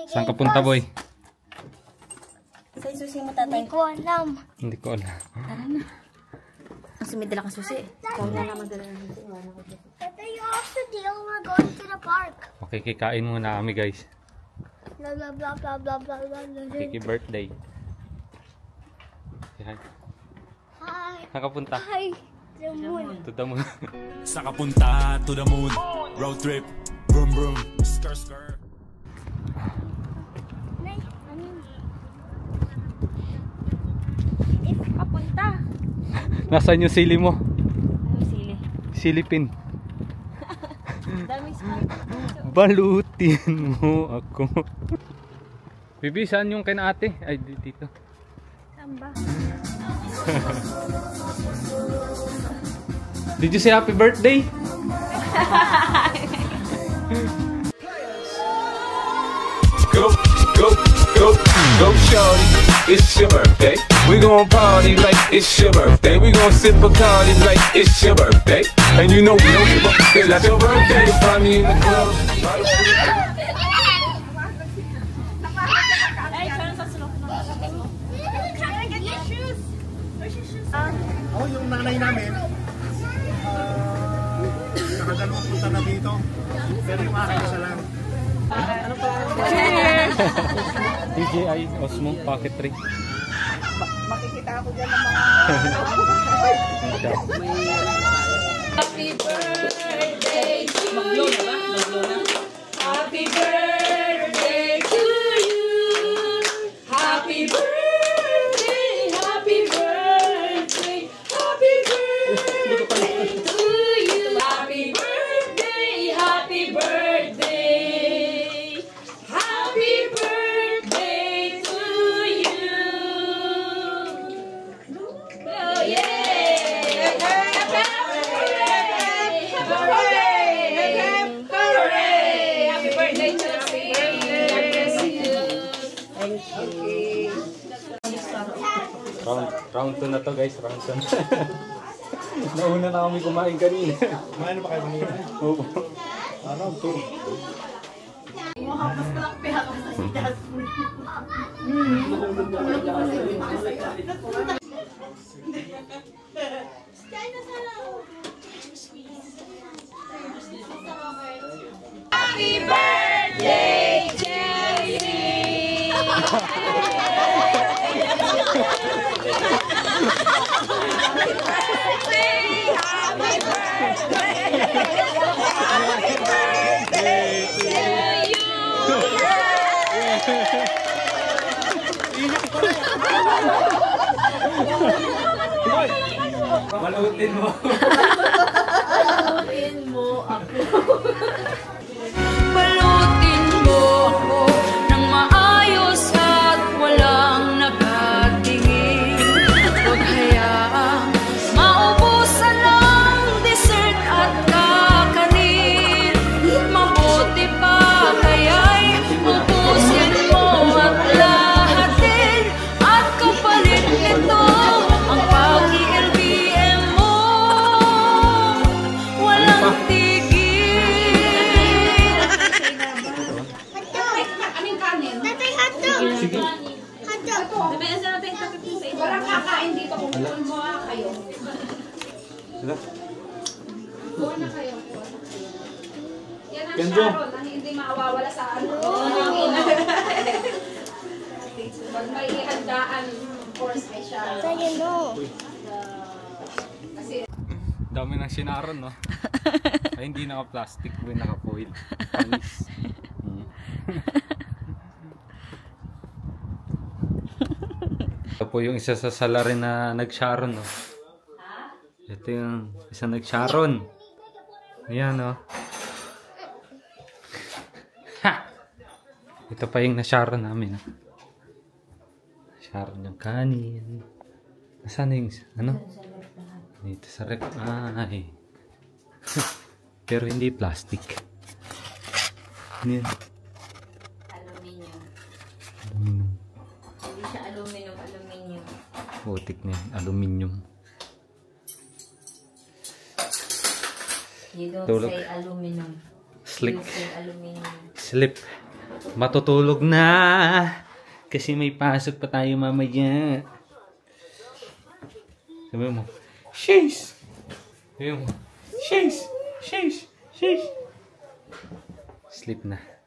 Saan ka punta, boy? Sa susi mo, tatay. Hindi ko alam. Hindi ko alam. Tara na. Kasi may dala kang susi. Ikaw na lang magdala ng susi. Tatay, you also deal we're going to the park. Okay, kikain muna kami, guys. Blah, blah, blah, blah, blah, blah, blah. Kiki birthday. Hi. Hi. Saan ka punta? Hi. The moon. To the moon. Saan ka punta? To the moon. Road trip. Vroom vroom. Skr skr. Papunta. Nasaan yung sili mo? Ano sili? Silipin. Daming spike. Balutin mo ako. Bibi, saan yung kina ate? Ay, dito. Saan ba? Did you say happy birthday? Go, go, go, go, shorty. It's your birthday. We gon' party like it's your birthday. We gon' sip Bacardi like it's your birthday. And you know we don't give a fuck, it's your birthday. You find me in the club. Ako yung nanay namin, nakadalawang punta na dito. Pero yung akin isa lang. Ano pa? DJI Osmo Pocket 3. Makikita ako dyan ng mga... Happy birthday to you. Happy birthday to you. Happy birthday, happy birthday, happy birthday to you. Happy birthday, happy birthday, happy birthday to you. Oh yeah. Round 2 na to, guys. Round 2 na. Nauna na kami kumain kanina. Kumain na pa kayo kanina? Oo. Round 2. Happy birthday to you. Happy birthday, happy birthday to you. Malutin mo. Balutin mo ako ng maayos at walang nakatingin. Huwag hayaang maubusan ng dessert at kakanin. Mabuti pa kaya'y ubusin mo at lahatin. At kapalit nito ang pag-i-LBM mo. Walang Tatay, hotdog. Hotdog. walang kakain dito kung buwan mo kayo. Buwan na kayo. Yan ang Sharon na hindi mawawala sa ano. Pag may handaan for special. Tayo no. Kasi Dami ng sinaron, no? Ay, hindi naka-plastic, may naka-foil. Panis. Ito po yung isa sa salarin na nag-sharon, no? Ito yung isa nag-sharon. Ayan, no? Ha! Ito pa yung na-sharon namin, no? Sharon yung kanin. Nasaan yung, ano? Dito sa rep. Ay. Pero hindi plastic. Ano yan? Aluminum. Aluminum. Hindi siya aluminum. Putik na yan. Aluminum. You don't Tulog. say aluminum. Slick. You say aluminum. Slip. matutulog na. Kasi may pasok pa tayo mamaya. Sabi mo, sheesh! Sabi mo, sheesh! Sheesh! Sheesh! Sleep na.